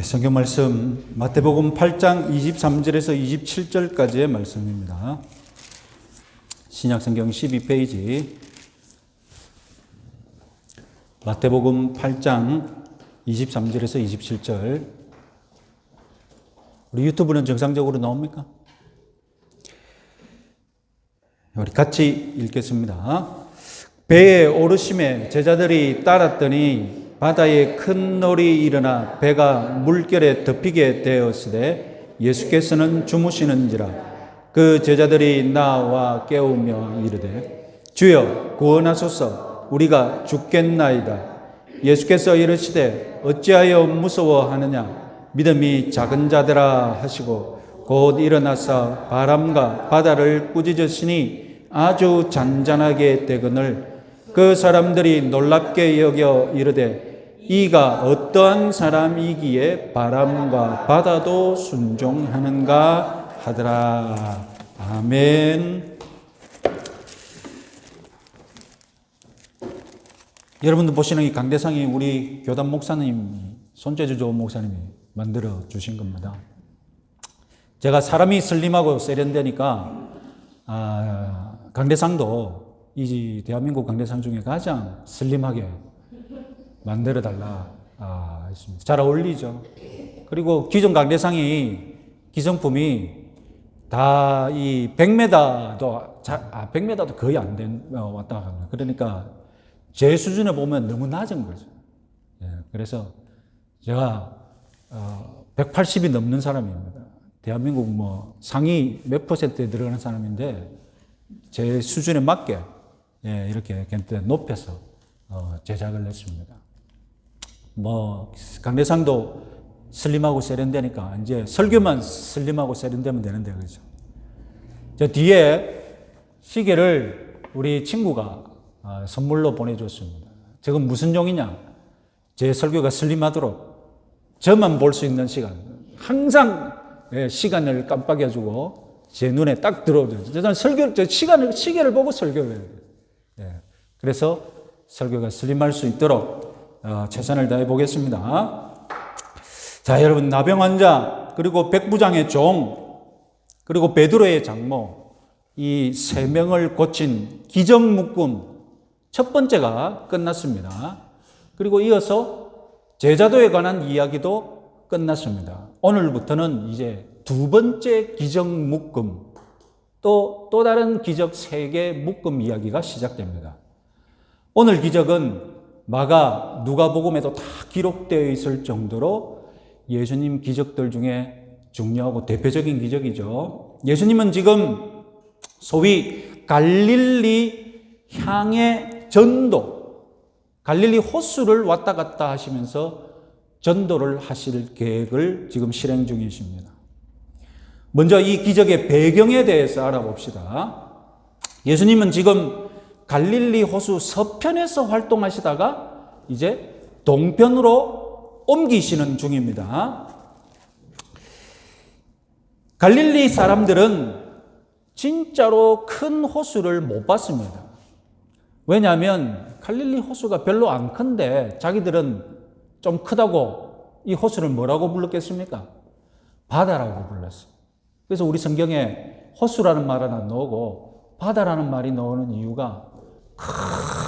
성경 말씀 마태복음 8장 23절에서 27절까지의 말씀입니다. 신약성경 12페이지 마태복음 8장 23절에서 27절. 우리 유튜브는 정상적으로 나옵니까? 우리 같이 읽겠습니다. 배에 오르심에 제자들이 따랐더니 바다에 큰 놀이 일어나 배가 물결에 덮이게 되었으되 예수께서는 주무시는지라. 그 제자들이 나와 깨우며 이르되 주여 구원하소서, 우리가 죽겠나이다. 예수께서 이르시되 어찌하여 무서워하느냐, 믿음이 작은 자들아 하시고 곧 일어나사 바람과 바다를 꾸짖으시니 아주 잔잔하게 되거늘 그 사람들이 놀랍게 여겨 이르되 이가 어떠한 사람이기에 바람과 바다도 순종하는가 하더라. 아멘. 여러분들 보시는 이 강대상이 우리 교단 목사님, 손재주 좋은 목사님이 만들어 주신 겁니다. 제가 사람이 슬림하고 세련되니까 강대상도 이 대한민국 강대상 중에 가장 슬림하게 만들어 달라 했습니다. 잘 어울리죠. 그리고 기존 강대상이 기성품이 다 이 100m도 100m도 거의 안 된 왔다 갔다. 그러니까 제 수준에 보면 너무 낮은 거죠. 그래서 제가 180이 넘는 사람입니다. 대한민국 뭐 상위 몇 %에 들어가는 사람인데 제 수준에 맞게 이렇게 높여서 제작을 했습니다. 뭐 강대상도 슬림하고 세련되니까 이제 설교만 슬림하고 세련되면 되는데, 그렇죠? 저 뒤에 시계를 우리 친구가 선물로 보내줬습니다. 저건 무슨 용이냐? 제 설교가 슬림하도록 저만 볼 수 있는 시간, 항상 시간을 깜빡여주고 제 눈에 딱 들어오죠. 저는 시계를 보고 설교를 해요. 그래서 설교가 슬림할 수 있도록 최선을 다해 보겠습니다. 자, 여러분, 나병 환자, 그리고 백부장의 종, 그리고 베드로의 장모, 이 세 명을 고친 기적 묶음 첫 번째가 끝났습니다. 그리고 이어서 제자도에 관한 이야기도 끝났습니다. 오늘부터는 이제 두 번째 기적 묶음, 또 다른 기적 세 개 묶음 이야기가 시작됩니다. 오늘 기적은 누가복음에도 다 기록되어 있을 정도로 예수님 기적들 중에 중요하고 대표적인 기적이죠. 예수님은 지금 소위 갈릴리 향의 전도, 갈릴리 호수를 왔다 갔다 하시면서 전도를 하실 계획을 지금 실행 중이십니다. 먼저 이 기적의 배경에 대해서 알아봅시다. 예수님은 지금 갈릴리 호수 서편에서 활동하시다가 이제 동편으로 옮기시는 중입니다. 갈릴리 사람들은 진짜로 큰 호수를 못 봤습니다. 왜냐하면 갈릴리 호수가 별로 안 큰데 자기들은 좀 크다고 이 호수를 뭐라고 불렀겠습니까? 바다라고 불렀어요. 그래서 우리 성경에 호수라는 말은 안 나오고 바다라는 말이 나오는 이유가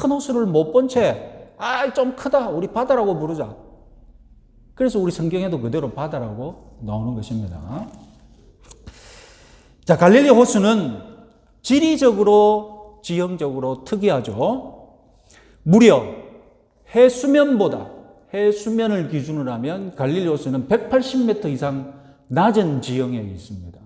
큰 호수를 못 본 채, 좀 크다, 우리 바다라고 부르자. 그래서 우리 성경에도 그대로 바다라고 나오는 것입니다. 자, 갈릴리 호수는 지리적으로, 지형적으로 특이하죠. 무려 해수면을 기준으로 하면 갈릴리 호수는 180m 이상 낮은 지형에 있습니다.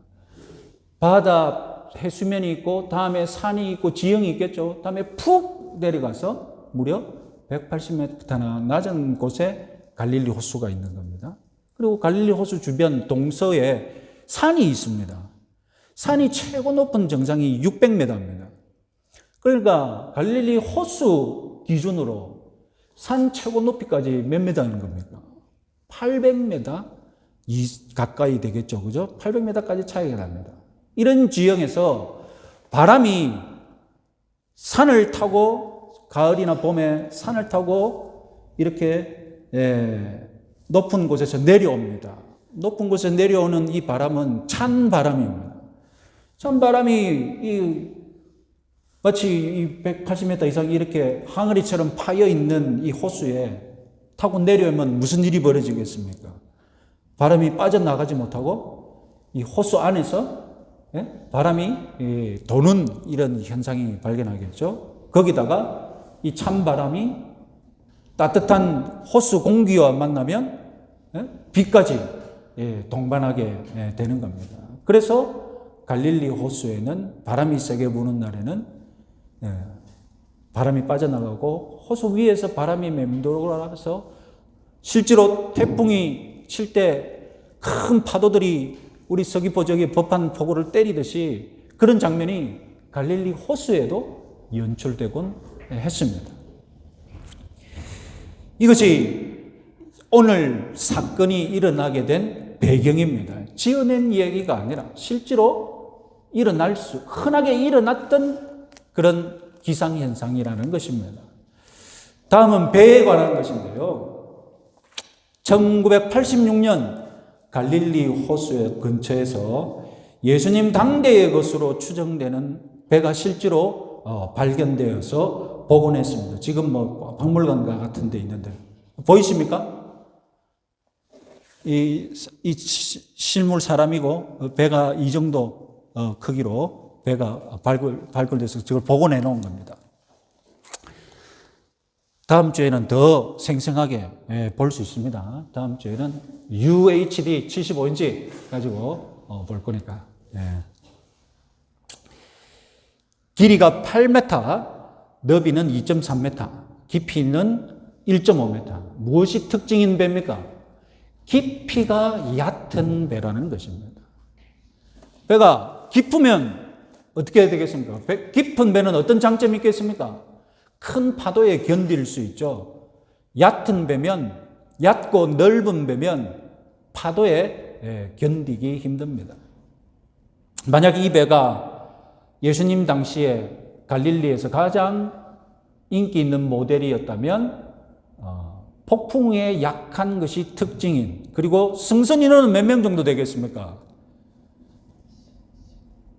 바다 해수면이 있고 다음에 산이 있고 지형이 있겠죠. 다음에 푹 내려가서 무려 180m나 낮은 곳에 갈릴리 호수가 있는 겁니다. 그리고 갈릴리 호수 주변 동서에 산이 있습니다. 산이 최고 높은 정상이 600m입니다. 그러니까 갈릴리 호수 기준으로 산 최고 높이까지 몇 m인 겁니까? 800m 가까이 되겠죠. 그죠? 800m까지 차이가 납니다. 이런 지형에서 바람이 산을 타고, 가을이나 봄에 산을 타고 이렇게 높은 곳에서 내려옵니다. 높은 곳에서 내려오는 이 바람은 찬 바람입니다. 찬 바람이 마치 180m 이상 이렇게 항아리처럼 파여 있는 이 호수에 타고 내려오면 무슨 일이 벌어지겠습니까? 바람이 빠져나가지 못하고 이 호수 안에서 바람이 도는 이런 현상이 발견하겠죠. 거기다가 이 찬바람이 따뜻한 호수 공기와 만나면 비까지 동반하게 되는 겁니다. 그래서 갈릴리 호수에는 바람이 세게 부는 날에는 바람이 빠져나가고 호수 위에서 바람이 맴돌아서 실제로 태풍이 칠 때 큰 파도들이 우리 서귀포 저기 법한 포구를 때리듯이 그런 장면이 갈릴리 호수에도 연출되곤 했습니다. 이것이 오늘 사건이 일어나게 된 배경입니다. 지어낸 이야기가 아니라 실제로 흔하게 일어났던 그런 기상현상이라는 것입니다. 다음은 배에 관한 것인데요. 1986년 갈릴리 호수 근처에서 예수님 당대의 것으로 추정되는 배가 실제로 발견되어서 복원했습니다. 지금 박물관 같은 데 있는데 보이십니까? 이 실물 사람이고 배가 이 정도 크기로 배가 발굴돼서 저걸 복원해 놓은 겁니다. 다음 주에는 더 생생하게 볼 수 있습니다. 다음 주에는 UHD 75인치 가지고 볼 거니까. 길이가 8m, 너비는 2.3m, 깊이는 1.5m. 무엇이 특징인 배입니까? 깊이가 얕은 배라는 것입니다. 배가 깊으면 어떻게 해야 되겠습니까? 깊은 배는 어떤 장점이 있겠습니까? 큰 파도에 견딜 수 있죠. 얕은 배면, 얕고 넓은 배면 파도에 견디기 힘듭니다. 만약 이 배가 예수님 당시에 갈릴리에서 가장 인기 있는 모델이었다면 폭풍에 약한 것이 특징인, 그리고 승선 인원은 몇 명 정도 되겠습니까?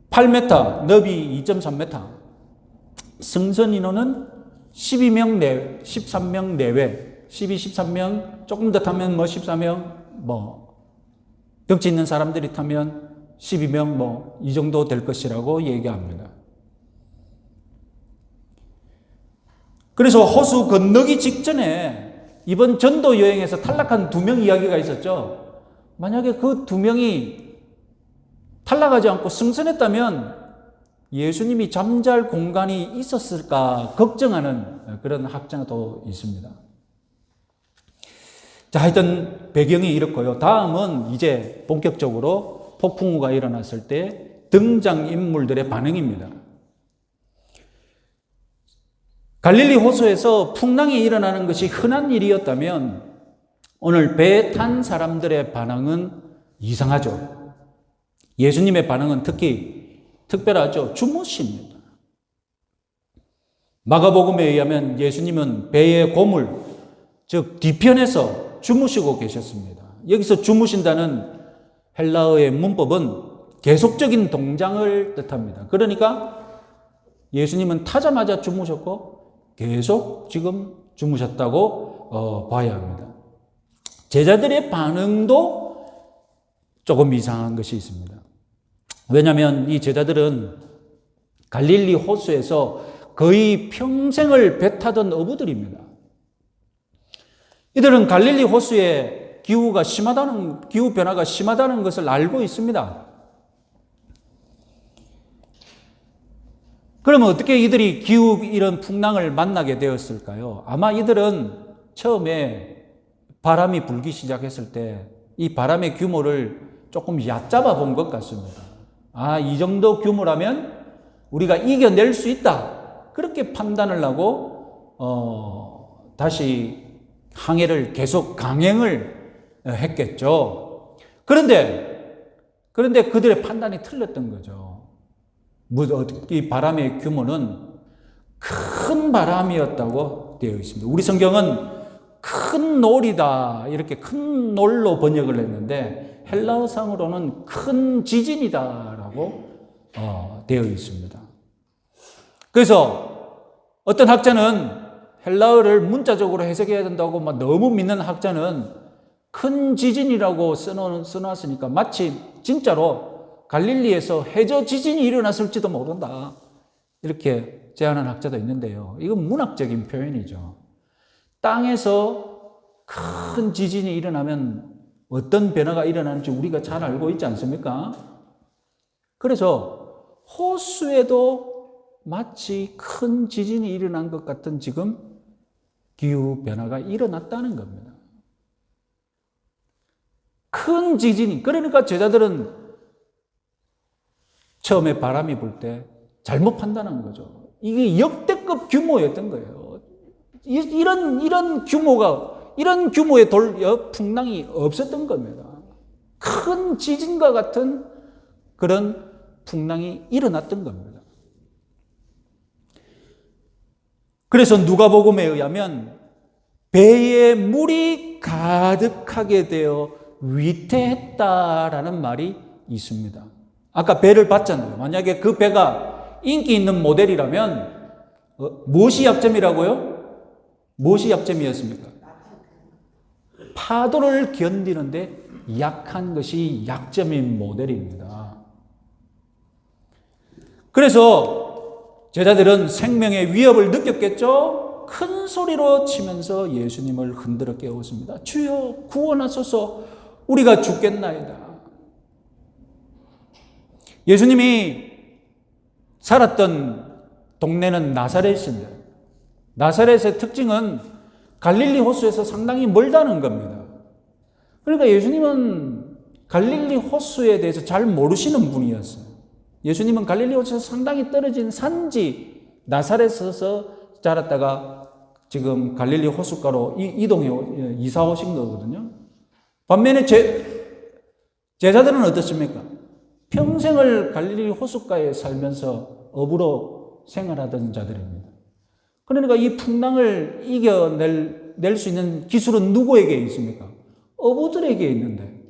8m, 너비 2.3m. 승선 인원은 12명 내외, 13명 내외, 12, 13명, 조금 더 타면 14명, 덩치 있는 사람들이 타면 12명, 이 정도 될 것이라고 얘기합니다. 그래서 호수 건너기 직전에 이번 전도 여행에서 탈락한 2명 이야기가 있었죠. 만약에 그 2명이 탈락하지 않고 승선했다면 예수님이 잠잘 공간이 있었을까 걱정하는 그런 학자도 있습니다. 자, 하여튼 배경이 이렇고요. 다음은 이제 본격적으로 폭풍우가 일어났을 때 등장인물들의 반응입니다. 갈릴리 호수에서 풍랑이 일어나는 것이 흔한 일이었다면 오늘 배에 탄 사람들의 반응은 이상하죠. 예수님의 반응은 특히 특별하죠. 주무십니다. 마가복음에 의하면 예수님은 배의 고물, 즉 뒤편에서 주무시고 계셨습니다. 여기서 주무신다는 헬라어의 문법은 계속적인 동작을 뜻합니다. 그러니까 예수님은 타자마자 주무셨고 계속 지금 주무셨다고 봐야 합니다. 제자들의 반응도 조금 이상한 것이 있습니다. 왜냐하면 이 제자들은 갈릴리 호수에서 거의 평생을 배 타던 어부들입니다. 이들은 갈릴리 호수의 기후 변화가 심하다는 것을 알고 있습니다. 그러면 어떻게 이들이 이런 풍랑을 만나게 되었을까요? 아마 이들은 처음에 바람이 불기 시작했을 때 이 바람의 규모를 조금 얕잡아 본 것 같습니다. 이 정도 규모라면 우리가 이겨낼 수 있다. 그렇게 판단을 하고 다시 항해를 계속 강행을 했겠죠. 그런데 그들의 판단이 틀렸던 거죠. 이 바람의 규모는 큰 바람이었다고 되어 있습니다. 우리 성경은 큰 놀이다 이렇게 큰 놀로 번역을 했는데 헬라어상으로는 큰 지진이다라고 되어 있습니다. 그래서 어떤 학자는 헬라어를 문자적으로 해석해야 된다고 막 너무 믿는 학자는 큰 지진이라고 써놨으니까 마치 진짜로 갈릴리에서 해저 지진이 일어났을지도 모른다 이렇게 제안한 학자도 있는데요. 이건 문학적인 표현이죠. 땅에서 큰 지진이 일어나면 어떤 변화가 일어나는지 우리가 잘 알고 있지 않습니까? 그래서 호수에도 마치 큰 지진이 일어난 것 같은 지금 기후 변화가 일어났다는 겁니다. 큰 지진이, 그러니까 제자들은 처음에 바람이 불 때 잘못 판단한 거죠. 이게 역대급 규모였던 거예요. 이런 규모의 풍랑이 없었던 겁니다. 큰 지진과 같은 그런 풍랑이 일어났던 겁니다. 그래서 누가복음에 의하면 배에 물이 가득하게 되어 위태했다라는 말이 있습니다. 아까 배를 봤잖아요. 만약에 그 배가 인기 있는 모델이라면 무엇이 약점이라고요? 무엇이 약점이었습니까? 파도를 견디는데 약한 것이 약점인 모델입니다. 그래서 제자들은 생명의 위협을 느꼈겠죠? 큰 소리로 치면서 예수님을 흔들어 깨웠습니다. 주여 구원하소서 우리가 죽겠나이다. 예수님이 살았던 동네는 나사렛인데 나사렛의 특징은 갈릴리 호수에서 상당히 멀다는 겁니다. 그러니까 예수님은 갈릴리 호수에 대해서 잘 모르시는 분이었어요. 예수님은 갈릴리 호수에서 상당히 떨어진 산지 나사렛에서 자랐다가 지금 갈릴리 호숫가로 이사 오신 거거든요. 반면에 제자들은 어떻습니까? 평생을 갈릴리 호숫가에 살면서 어부로 생활하던 자들입니다. 그러니까 이 풍랑을 이겨낼 수 있는 기술은 누구에게 있습니까? 어부들에게 있는데,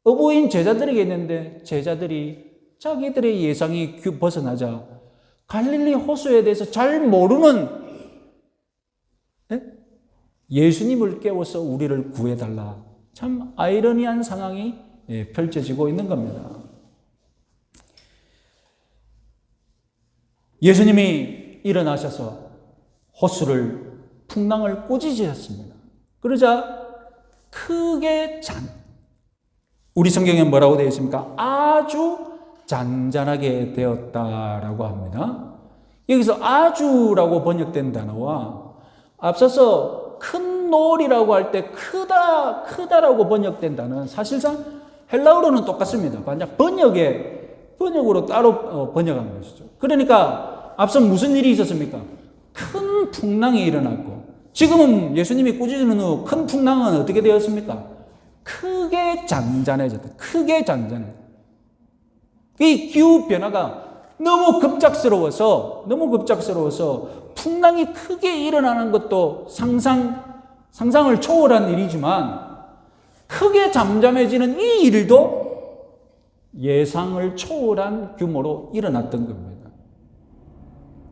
어부인 제자들에게 있는데 제자들이 자기들의 예상이 벗어나자 갈릴리 호수에 대해서 잘 모르는 예수님을 깨워서 우리를 구해달라. 참 아이러니한 상황이 펼쳐지고 있는 겁니다. 예수님이 일어나셔서 풍랑을 꾸짖으셨습니다. 그러자 크게 우리 성경에 뭐라고 되어 있습니까? 아주 잔잔하게 되었다라고 합니다. 여기서 아주라고 번역된 단어와 앞서서 큰 놀이라고 할 때 크다라고 번역된 단어는 사실상 헬라어로는 똑같습니다. 만약 번역으로 따로 번역한 것이죠. 그러니까 앞서 무슨 일이 있었습니까? 큰 풍랑이 일어났고 지금은 예수님이 꾸짖는 후 큰 풍랑은 어떻게 되었습니까? 크게 잔잔해졌다. 크게 잔잔해. 이 기후 변화가 너무 급작스러워서 풍랑이 크게 일어나는 것도 상상을 초월한 일이지만 크게 잠잠해지는 이 일도 예상을 초월한 규모로 일어났던 겁니다.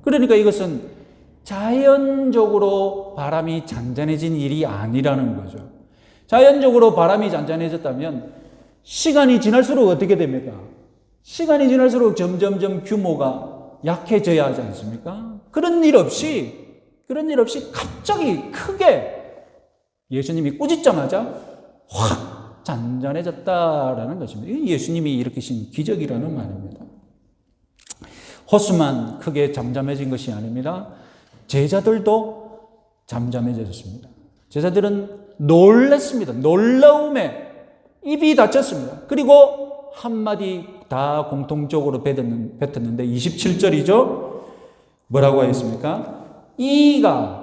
그러니까 이것은 자연적으로 바람이 잔잔해진 일이 아니라는 거죠. 자연적으로 바람이 잔잔해졌다면 시간이 지날수록 어떻게 됩니까? 시간이 지날수록 점점점 규모가 약해져야 하지 않습니까? 그런 일 없이 갑자기 크게 예수님이 꾸짖자마자 확 잔잔해졌다라는 것입니다. 이게 예수님이 일으키신 기적이라는 말입니다. 호수만 크게 잠잠해진 것이 아닙니다. 제자들도 잠잠해졌습니다. 제자들은 놀랐습니다. 놀라움에 입이 닫혔습니다. 그리고 한마디 다 공통적으로 뱉었는데 27절이죠. 뭐라고 했습니까? 이가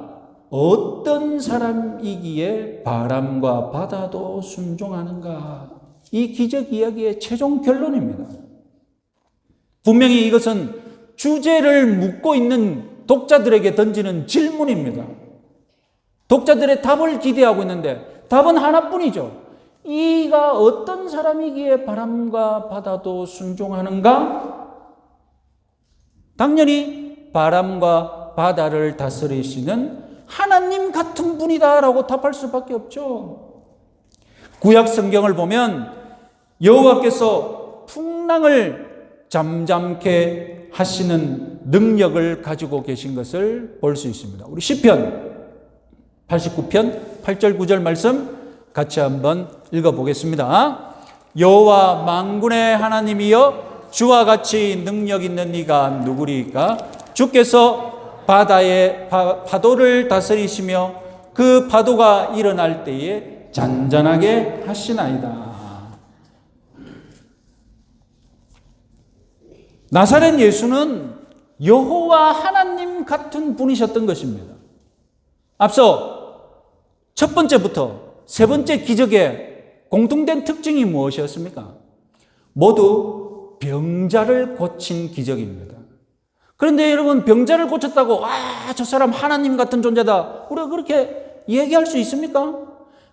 어떤 사람이기에 바람과 바다도 순종하는가? 이 기적 이야기의 최종 결론입니다. 분명히 이것은 주제를 묻고 있는 독자들에게 던지는 질문입니다. 독자들의 답을 기대하고 있는데 답은 하나뿐이죠. 이가 어떤 사람이기에 바람과 바다도 순종하는가? 당연히 바람과 바다를 다스리시는 하나님 같은 분이다라고 답할 수밖에 없죠. 구약 성경을 보면 여호와께서 풍랑을 잠잠케 하시는 능력을 가지고 계신 것을 볼 수 있습니다. 우리 시편 89편 8절 9절 말씀 같이 한번 읽어보겠습니다. 여호와 만군의 하나님이여 주와 같이 능력 있는 이가 누구리까? 주께서 바다의 파도를 다스리시며 그 파도가 일어날 때에 잔잔하게 하시나이다. 나사렛 예수는 여호와 하나님 같은 분이셨던 것입니다. 앞서 첫 번째부터 세 번째 기적의 공통된 특징이 무엇이었습니까? 모두 병자를 고친 기적입니다. 그런데 여러분, 병자를 고쳤다고 저 사람 하나님 같은 존재다, 우리가 그렇게 얘기할 수 있습니까?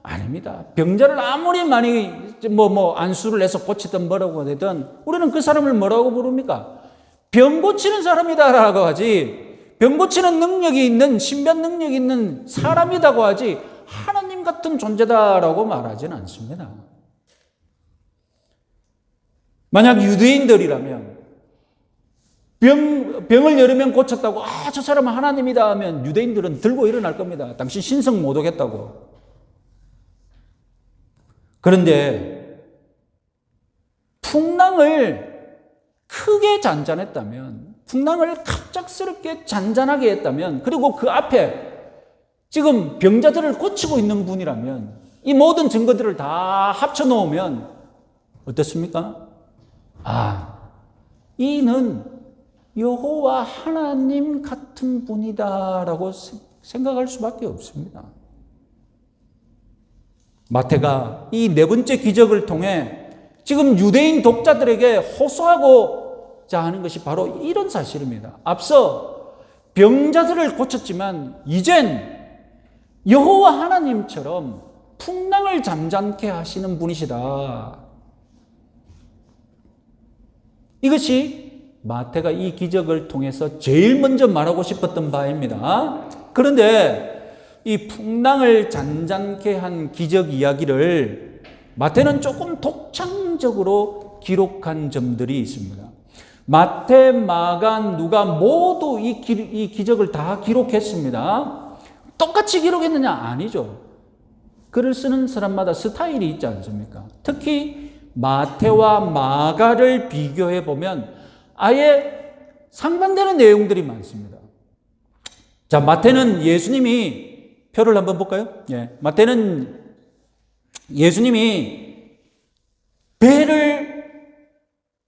아닙니다. 병자를 아무리 많이 안수를 해서 고치든 뭐라고 하든 우리는 그 사람을 뭐라고 부릅니까? 병 고치는 사람이다라고 하지, 병 고치는 능력이 있는, 신변 능력이 있는 사람이라고 하지 하나님 같은 존재다라고 말하지는 않습니다. 만약 유대인들이라면 병을 여러 명 고쳤다고 저 사람은 하나님이다 하면 유대인들은 들고 일어날 겁니다. 당신 신성 못 오겠다고. 그런데 풍랑을 크게 잔잔했다면, 풍랑을 갑작스럽게 잔잔하게 했다면, 그리고 그 앞에 지금 병자들을 고치고 있는 분이라면 이 모든 증거들을 다 합쳐놓으면 어떻습니까? 이는 여호와 하나님 같은 분이다라고 생각할 수밖에 없습니다. 마태가 이 네 번째 기적을 통해 지금 유대인 독자들에게 호소하고자 하는 것이 바로 이런 사실입니다. 앞서 병자들을 고쳤지만 이젠 여호와 하나님처럼 풍랑을 잠잠케 하시는 분이시다. 이것이 마태가 이 기적을 통해서 제일 먼저 말하고 싶었던 바입니다. 그런데 이 풍랑을 잔잔케 한 기적 이야기를 마태는 조금 독창적으로 기록한 점들이 있습니다. 마태, 마가, 누가 모두 이 기적을 다 기록했습니다. 똑같이 기록했느냐? 아니죠. 글을 쓰는 사람마다 스타일이 있지 않습니까? 특히 마태와 마가를 비교해 보면 아예 상반되는 내용들이 많습니다. 자, 마태는 예수님이, 표를 한번 볼까요? 마태는 예수님이 배를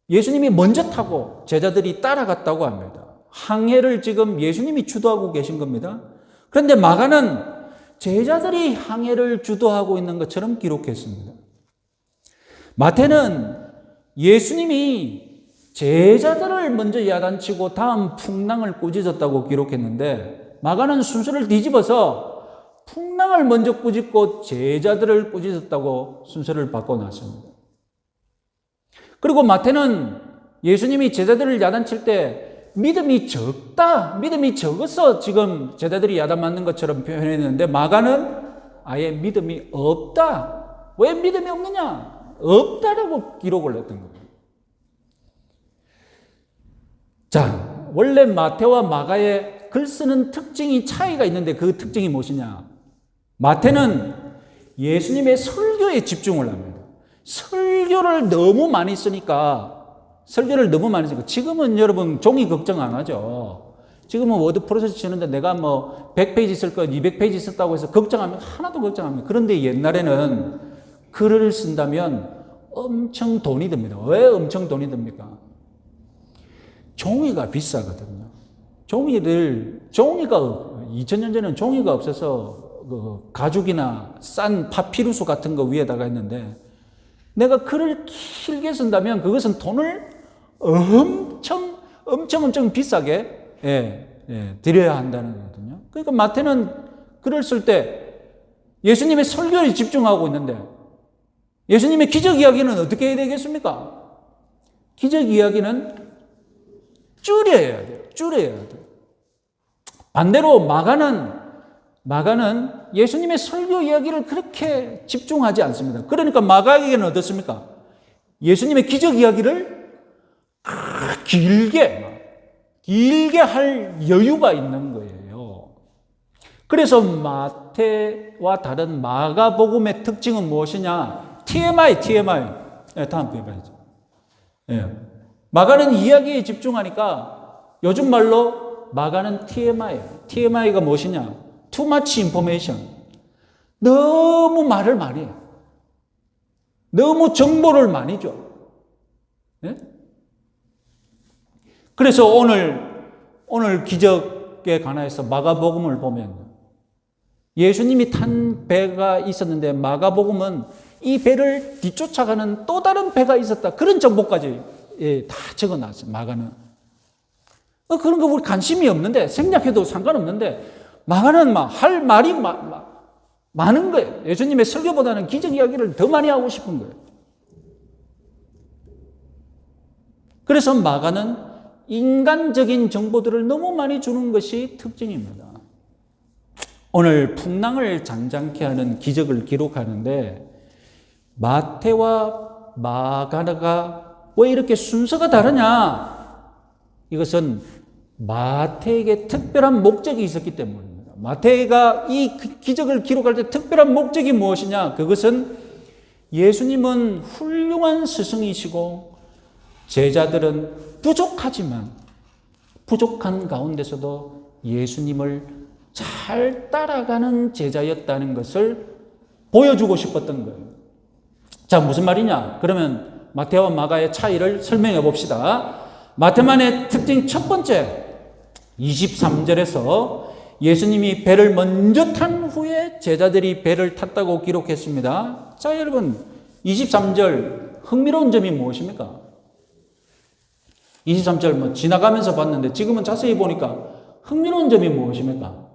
예수님이 먼저 타고 제자들이 따라갔다고 합니다. 항해를 지금 예수님이 주도하고 계신 겁니다. 그런데 마가는 제자들이 항해를 주도하고 있는 것처럼 기록했습니다. 마태는 예수님이 제자들을 먼저 야단치고 다음 풍랑을 꾸짖었다고 기록했는데, 마가는 순서를 뒤집어서 풍랑을 먼저 꾸짖고 제자들을 꾸짖었다고 순서를 바꿔놨습니다. 그리고 마태는 예수님이 제자들을 야단칠 때 믿음이 적다, 믿음이 적어서 지금 제자들이 야단 맞는 것처럼 표현했는데, 마가는 아예 믿음이 없다. 왜 믿음이 없느냐? 없다라고 기록을 했던 겁니다. 자, 원래 마태와 마가의 글 쓰는 특징이 차이가 있는데 그 특징이 무엇이냐? 마태는 예수님의 설교에 집중을 합니다. 설교를 너무 많이 쓰니까 지금은 여러분 종이 걱정 안 하죠. 지금은 워드 프로세스 치는데 내가 100페이지 쓸 거 200페이지 썼다고 해서 걱정하면 하나도 걱정합니다. 그런데 옛날에는 글을 쓴다면 엄청 돈이 듭니다. 왜 엄청 돈이 듭니까? 종이가 비싸거든요. 종이가 2000년 전에는 종이가 없어서 가죽이나 싼 파피루스 같은 거 위에다가 했는데, 내가 글을 길게 쓴다면 그것은 돈을 엄청 비싸게 들여야 한다는 거거든요. 그러니까 마태는 글을 쓸 때 예수님의 설교에 집중하고 있는데 예수님의 기적 이야기는 어떻게 해야 되겠습니까? 기적 이야기는 줄여야 돼요. 줄여야 돼요. 반대로 마가는 예수님의 설교 이야기를 그렇게 집중하지 않습니다. 그러니까 마가에게는 어떻습니까? 예수님의 기적 이야기를 길게 할 여유가 있는 거예요. 그래서 마태와 다른 마가복음의 특징은 무엇이냐? TMI. 다음 편 봐야죠. 마가는 이야기에 집중하니까 요즘 말로 마가는 TMI예요. TMI가 무엇이냐? Too much information. 너무 말을 많이 해요. 너무 정보를 많이 줘. 네? 그래서 오늘 기적에 관해서 마가복음을 보면 예수님이 탄 배가 있었는데 마가복음은 이 배를 뒤쫓아가는 또 다른 배가 있었다. 그런 정보까지 다 적어놨어요. 마가는. 그런 거 우리 관심이 없는데 생략해도 상관없는데 마가는 할 말이 많은 거예요. 예수님의 설교보다는 기적 이야기를 더 많이 하고 싶은 거예요. 그래서 마가는 인간적인 정보들을 너무 많이 주는 것이 특징입니다. 오늘 풍랑을 잔잔케 하는 기적을 기록하는데 마태와 마가가 왜 이렇게 순서가 다르냐? 이것은 마태에게 특별한 목적이 있었기 때문입니다. 마태가 이 기적을 기록할 때 특별한 목적이 무엇이냐? 그것은 예수님은 훌륭한 스승이시고 제자들은 부족하지만 부족한 가운데서도 예수님을 잘 따라가는 제자였다는 것을 보여주고 싶었던 거예요. 자, 무슨 말이냐? 그러면 마태와 마가의 차이를 설명해 봅시다. 마태만의 특징 첫 번째, 23절에서 예수님이 배를 먼저 탄 후에 제자들이 배를 탔다고 기록했습니다. 자, 여러분, 23절 흥미로운 점이 무엇입니까? 23절 지나가면서 봤는데 지금은 자세히 보니까 흥미로운 점이 무엇입니까?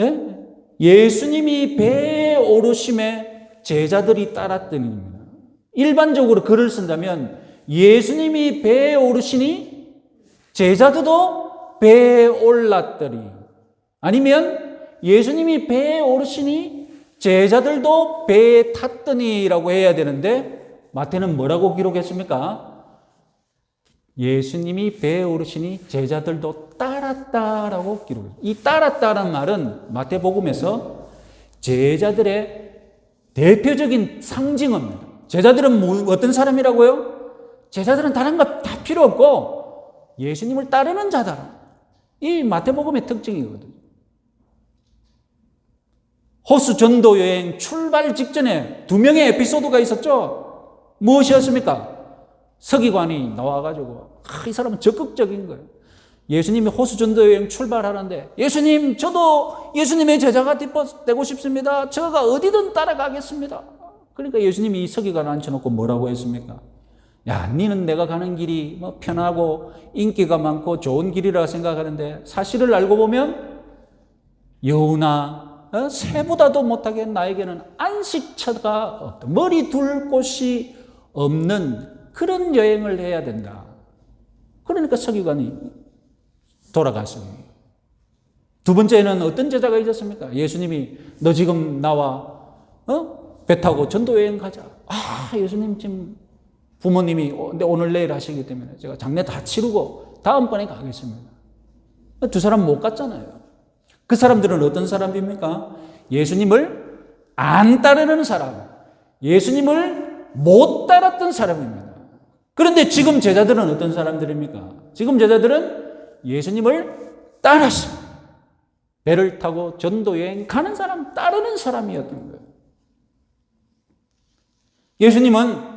예? 예수님이 배에 오르심에 제자들이 따랐더니입니다. 일반적으로 글을 쓴다면 예수님이 배에 오르시니 제자들도 배에 올랐더니, 아니면 예수님이 배에 오르시니 제자들도 배에 탔더니라고 해야 되는데 마태는 뭐라고 기록했습니까? 예수님이 배에 오르시니 제자들도 따랐다라고 기록했어요. 이 따랐다는 말은 마태복음에서 제자들의 대표적인 상징어입니다. 제자들은 어떤 사람이라고요? 제자들은 다른 것 다 필요 없고 예수님을 따르는 자다. 이 마태복음의 특징이거든요. 호수 전도 여행 출발 직전에 두 명의 에피소드가 있었죠. 무엇이었습니까? 서기관이 나와가지고 이 사람은 적극적인 거예요. 예수님이 호수 전도 여행 출발하는데 예수님, 저도 예수님의 제자가 되고 싶습니다. 제가 어디든 따라가겠습니다. 그러니까 예수님이 이 서기관을 앉혀놓고 뭐라고 했습니까? 야, 니는 내가 가는 길이 편하고 인기가 많고 좋은 길이라 생각하는데 사실을 알고 보면 여우나 새보다도 못하게 나에게는 안식처가 없다. 머리 둘 곳이 없는 그런 여행을 해야 된다. 그러니까 서기관이 돌아갔어요. 두 번째는 어떤 제자가 있었습니까? 예수님이 너 지금 나와 배 타고 전도 여행 가자. 예수님 지금 부모님이 오늘 내일 하시기 때문에 제가 장례 다 치르고 다음번에 가겠습니다. 두 사람 못 갔잖아요. 그 사람들은 어떤 사람입니까? 예수님을 안 따르는 사람, 예수님을 못 따랐던 사람입니다. 그런데 지금 제자들은 어떤 사람들입니까? 지금 제자들은 예수님을 따랐어요. 배를 타고 전도여행 가는 사람, 따르는 사람이었던 거예요. 예수님은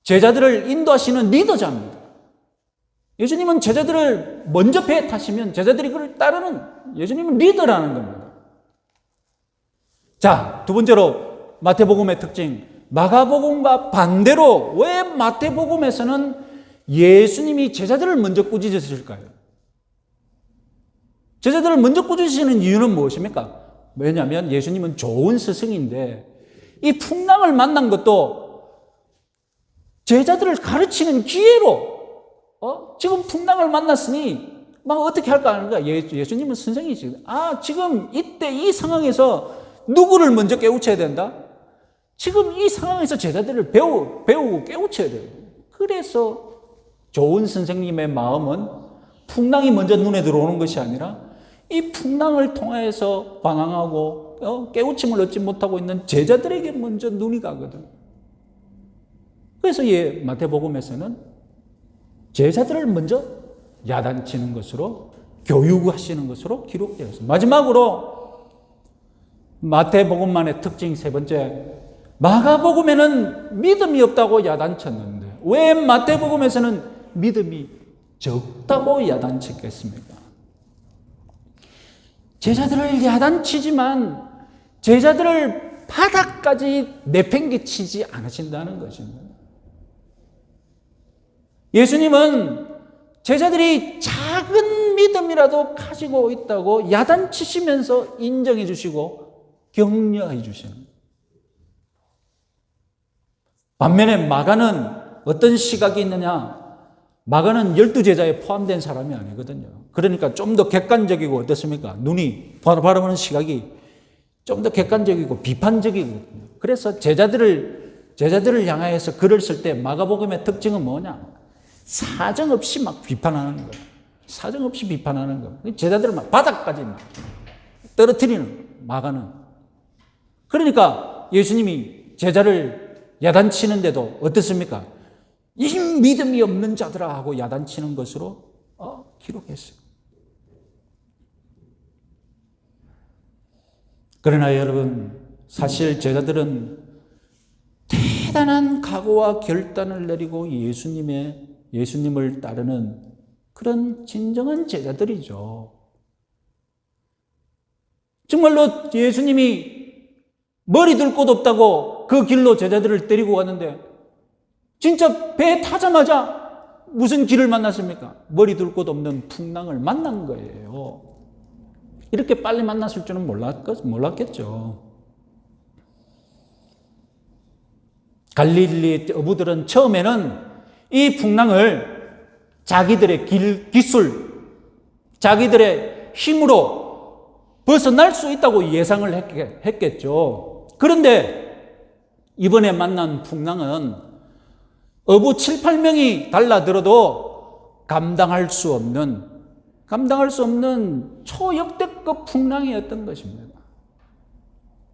제자들을 인도하시는 리더자입니다. 예수님은 제자들을 먼저 배에 타시면 제자들이 그를 따르는, 예수님은 리더라는 겁니다. 자, 두 번째로 마태복음의 특징, 마가복음과 반대로 왜 마태복음에서는 예수님이 제자들을 먼저 꾸짖으실까요? 제자들을 먼저 꾸짖으시는 이유는 무엇입니까? 왜냐하면 예수님은 좋은 스승인데 이 풍랑을 만난 것도 제자들을 가르치는 기회로 지금 풍랑을 만났으니 막 어떻게 할까 하는 거야. 예수님은 선생이시거든. 지금 이때 이 상황에서 누구를 먼저 깨우쳐야 된다? 지금 이 상황에서 제자들을 배우고 깨우쳐야 돼요. 그래서 좋은 선생님의 마음은 풍랑이 먼저 눈에 들어오는 것이 아니라 이 풍랑을 통해서 방황하고 깨우침을 얻지 못하고 있는 제자들에게 먼저 눈이 가거든. 그래서 마태복음에서는 제자들을 먼저 야단치는 것으로 교육하시는 것으로 기록되어 있습니다. 마지막으로 마태복음만의 특징 세 번째, 마가복음에는 믿음이 없다고 야단쳤는데 왜 마태복음에서는 믿음이 적다고 야단쳤겠습니까? 제자들을 야단치지만 제자들을 바닥까지 내팽개치지 않으신다는 것입니다. 예수님은 제자들이 작은 믿음이라도 가지고 있다고 야단치시면서 인정해 주시고 격려해 주시는 거예요. 반면에 마가는 어떤 시각이 있느냐? 마가는 12제자에 포함된 사람이 아니거든요. 그러니까 좀 더 객관적이고 어떻습니까? 눈이 바라보는 시각이 좀 더 객관적이고 비판적이거든요. 그래서 제자들을 향하여서 글을 쓸 때 마가복음의 특징은 뭐냐? 사정없이 막 비판하는 거예요. 사정없이 비판하는 거예요. 제자들을 막 바닥까지 막 떨어뜨리는 거예요. 마가는. 그러니까 예수님이 제자를 야단치는데도 어떻습니까? 이 믿음이 없는 자들아 하고 야단치는 것으로 기록했어요. 그러나 여러분, 사실 제자들은 대단한 각오와 결단을 내리고 예수님을 따르는 그런 진정한 제자들이죠. 정말로 예수님이 머리 둘 곳 없다고 그 길로 제자들을 데리고 갔는데 진짜 배 타자마자 무슨 길을 만났습니까? 머리 둘 곳 없는 풍랑을 만난 거예요. 이렇게 빨리 만났을 줄은 몰랐겠죠. 갈릴리 어부들은 처음에는 이 풍랑을 자기들의 기술, 자기들의 힘으로 벗어날 수 있다고 예상을 했겠죠. 그런데 이번에 만난 풍랑은 어부 7, 8명이 달라들어도 감당할 수 없는 초역대급 풍랑이었던 것입니다.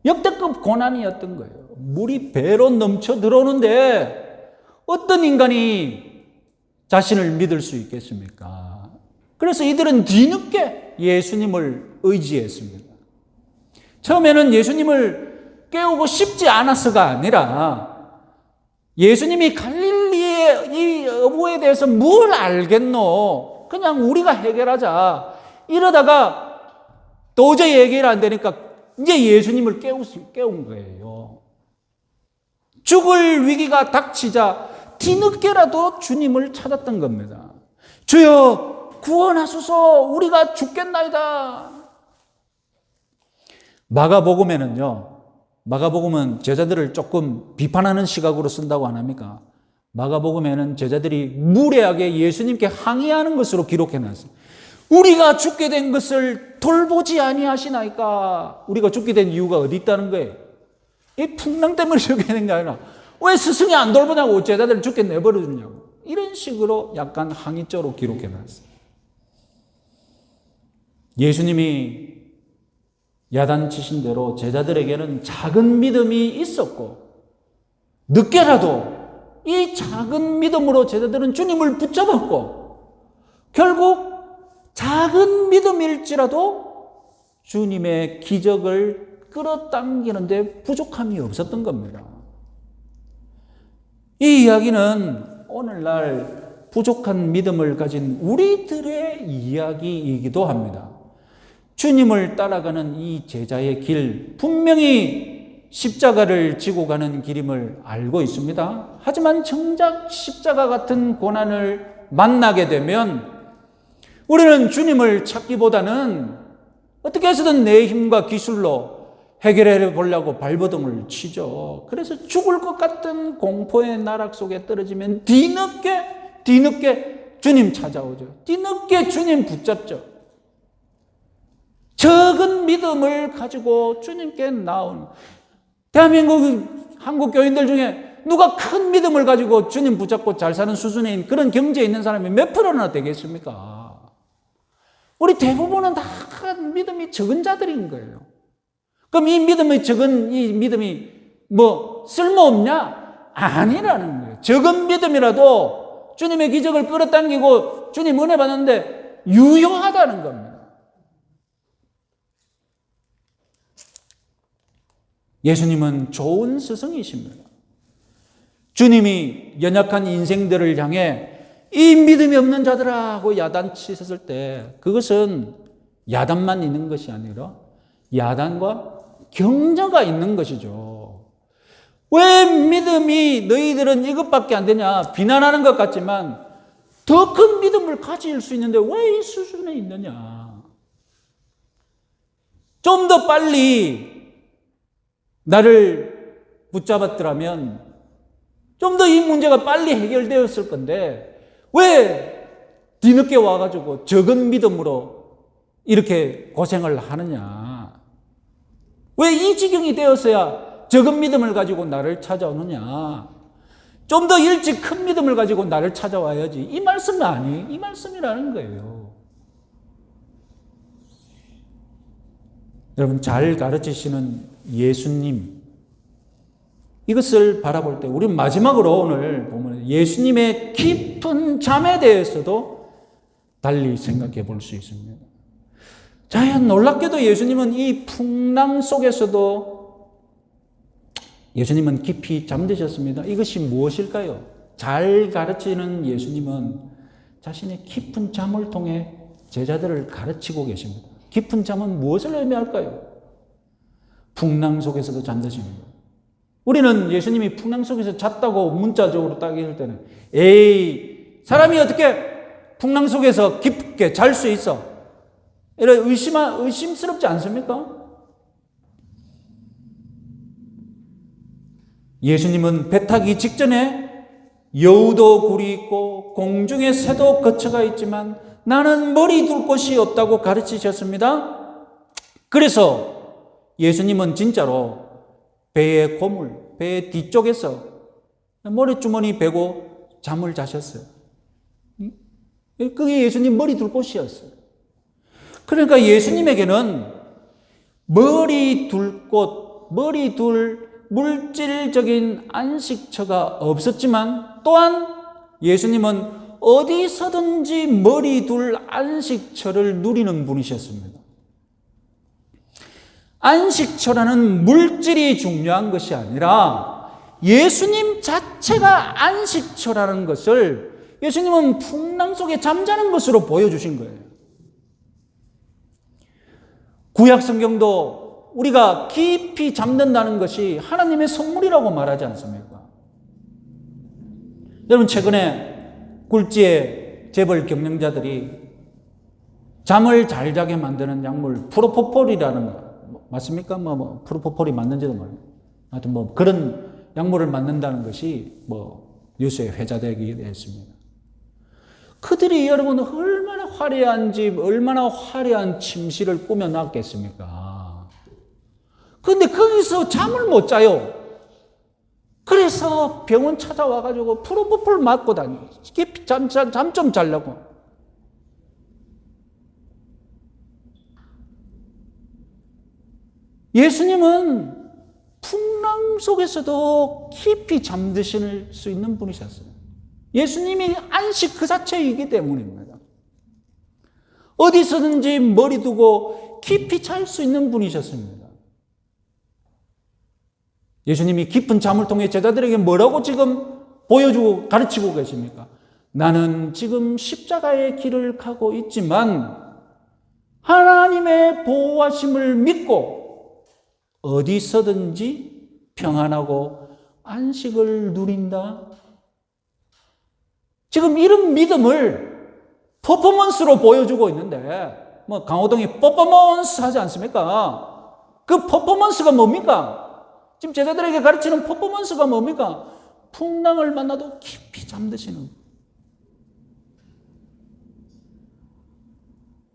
역대급 고난이었던 거예요. 물이 배로 넘쳐 들어오는데 어떤 인간이 자신을 믿을 수 있겠습니까? 그래서 이들은 뒤늦게 예수님을 의지했습니다. 처음에는 예수님을 깨우고 싶지 않아서가 아니라 예수님이 갈릴리의 이 어부에 대해서 뭘 알겠노? 그냥 우리가 해결하자. 이러다가 도저히 해결 안 되니까 이제 예수님을 깨운 거예요. 죽을 위기가 닥치자 뒤늦게라도 주님을 찾았던 겁니다. 주여 구원하소서, 우리가 죽겠나이다. 마가복음은 제자들을 조금 비판하는 시각으로 쓴다고 안 합니까? 마가복음에는 제자들이 무례하게 예수님께 항의하는 것으로 기록해놨어요. 우리가 죽게 된 것을 돌보지 아니하시나이까? 우리가 죽게 된 이유가 어디 있다는 거예요? 이 풍랑 때문에 죽게 된 게 아니라 왜 스승이 안 돌보냐고, 제자들을 죽게 내버려두냐고, 이런 식으로 약간 항의적으로 기록해놨어요. 예수님이 야단치신 대로 제자들에게는 작은 믿음이 있었고 늦게라도 이 작은 믿음으로 제자들은 주님을 붙잡았고 결국 작은 믿음일지라도 주님의 기적을 끌어당기는데 부족함이 없었던 겁니다. 이 이야기는 오늘날 부족한 믿음을 가진 우리들의 이야기이기도 합니다. 주님을 따라가는 이 제자의 길, 분명히 십자가를 지고 가는 길임을 알고 있습니다. 하지만 정작 십자가 같은 고난을 만나게 되면 우리는 주님을 찾기보다는 어떻게 해서든 내 힘과 기술로 해결해 보려고 발버둥을 치죠. 그래서 죽을 것 같은 공포의 나락 속에 떨어지면 뒤늦게 주님 찾아오죠. 뒤늦게 주님 붙잡죠. 적은 믿음을 가지고 주님께 나온, 대한민국 한국 교인들 중에 누가 큰 믿음을 가지고 주님 붙잡고 잘 사는 수준에 있는 그런 경제에 있는 사람이 몇 프로나 되겠습니까? 우리 대부분은 다 믿음이 적은 자들인 거예요. 그럼 이 믿음이 뭐 쓸모없냐? 아니라는 거예요. 적은 믿음이라도 주님의 기적을 끌어당기고 주님 은혜 받는데 유효하다는 겁니다. 예수님은 좋은 스승이십니다. 주님이 연약한 인생들을 향해 이 믿음이 없는 자들하고 야단치셨을 때 그것은 야단만 있는 것이 아니라 야단과 격려가 있는 것이죠. 왜 믿음이 너희들은 이것밖에 안 되냐 비난하는 것 같지만 더 큰 믿음을 가질 수 있는데 왜 이 수준에 있느냐. 좀 더 빨리 나를 붙잡았더라면 좀 더 이 문제가 빨리 해결되었을 건데 왜 뒤늦게 와가지고 적은 믿음으로 이렇게 고생을 하느냐. 왜 이 지경이 되었어야 적은 믿음을 가지고 나를 찾아오느냐. 좀 더 일찍 큰 믿음을 가지고 나를 찾아와야지. 이 말씀이 이 말씀이라는 거예요. 여러분, 잘 가르치시는 예수님, 이것을 바라볼 때 우리 마지막으로 오늘 보면 예수님의 깊은 잠에 대해서도 달리 생각해 볼 수 있습니다. 자, 놀랍게도 예수님은 이 풍랑 속에서도 예수님은 깊이 잠드셨습니다. 이것이 무엇일까요? 잘 가르치는 예수님은 자신의 깊은 잠을 통해 제자들을 가르치고 계십니다. 깊은 잠은 무엇을 의미할까요? 풍랑 속에서도 잠드십니다. 우리는 예수님이 풍랑 속에서 잤다고 문자적으로 따질 때는 에이, 사람이 어떻게 풍랑 속에서 깊게 잘 수 있어? 이런 의심스럽지 않습니까? 예수님은 배 타기 직전에 여우도 굴이 있고 공중에 새도 거처가 있지만 나는 머리 둘 곳이 없다고 가르치셨습니다. 그래서 예수님은 진짜로 배의 고물, 배의 뒤쪽에서 머리주머니 베고 잠을 자셨어요. 그게 예수님 머리 둘 곳이었어요. 그러니까 예수님에게는 머리 둘 곳, 머리 둘 물질적인 안식처가 없었지만 또한 예수님은 어디서든지 머리 둘 안식처를 누리는 분이셨습니다. 안식처라는 물질이 중요한 것이 아니라 예수님 자체가 안식처라는 것을 예수님은 풍랑 속에 잠자는 것으로 보여주신 거예요. 구약 성경도 우리가 깊이 잠든다는 것이 하나님의 선물이라고 말하지 않습니까? 여러분, 최근에 굴지의 재벌 경영자들이 잠을 잘 자게 만드는 약물 프로포폴이라는 거 맞습니까? 프로포폴이 맞는지도 모르겠어요. 하여튼 그런 약물을 만든다는 것이 뉴스에 회자되게 됐습니다. 그들이 여러분 얼마나 화려한 집, 얼마나 화려한 침실을 꾸며놨겠습니까? 그런데 거기서 잠을 못 자요. 그래서 병원 찾아와가지고 프로포폴 맞고 다니고 깊이 잠 좀 자려고. 예수님은 풍랑 속에서도 깊이 잠드실 수 있는 분이셨어요. 예수님이 안식 그 자체이기 때문입니다. 어디서든지 머리 두고 깊이 잘 수 있는 분이셨습니다. 예수님이 깊은 잠을 통해 제자들에게 뭐라고 지금 보여주고 가르치고 계십니까? 나는 지금 십자가의 길을 가고 있지만 하나님의 보호하심을 믿고 어디서든지 평안하고 안식을 누린다. 지금 이런 믿음을 퍼포먼스로 보여주고 있는데 강호동이 퍼포먼스 하지 않습니까? 그 퍼포먼스가 뭡니까? 지금 제자들에게 가르치는 퍼포먼스가 뭡니까? 풍랑을 만나도 깊이 잠드시는.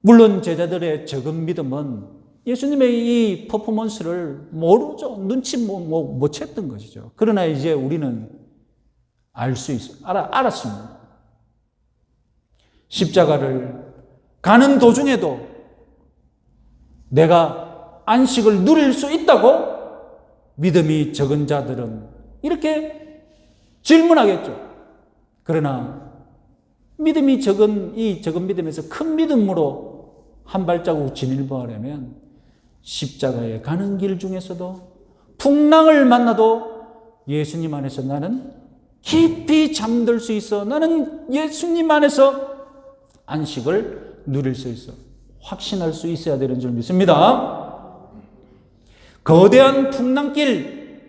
물론 제자들의 적은 믿음은 예수님의 이 퍼포먼스를 모르죠. 눈치 못 챘던 것이죠. 그러나 이제 우리는 알 수 있어요. 알았습니다. 십자가를 가는 도중에도 내가 안식을 누릴 수 있다고 믿음이 적은 자들은 이렇게 질문하겠죠. 그러나 믿음이 적은 이 적은 믿음에서 큰 믿음으로 한 발자국 진일보하려면 십자가에 가는 길 중에서도 풍랑을 만나도 예수님 안에서 나는 깊이 잠들 수 있어. 나는 예수님 안에서 안식을 누릴 수 있어. 확신할 수 있어야 되는 줄 믿습니다. 거대한 풍랑길,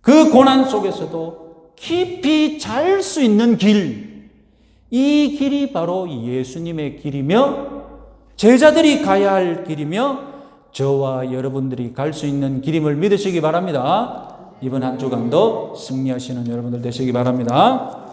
그 고난 속에서도 깊이 잘 수 있는 길, 이 길이 바로 예수님의 길이며 제자들이 가야 할 길이며 저와 여러분들이 갈 수 있는 길임을 믿으시기 바랍니다. 이번 한 주간도 승리하시는 여러분들 되시기 바랍니다.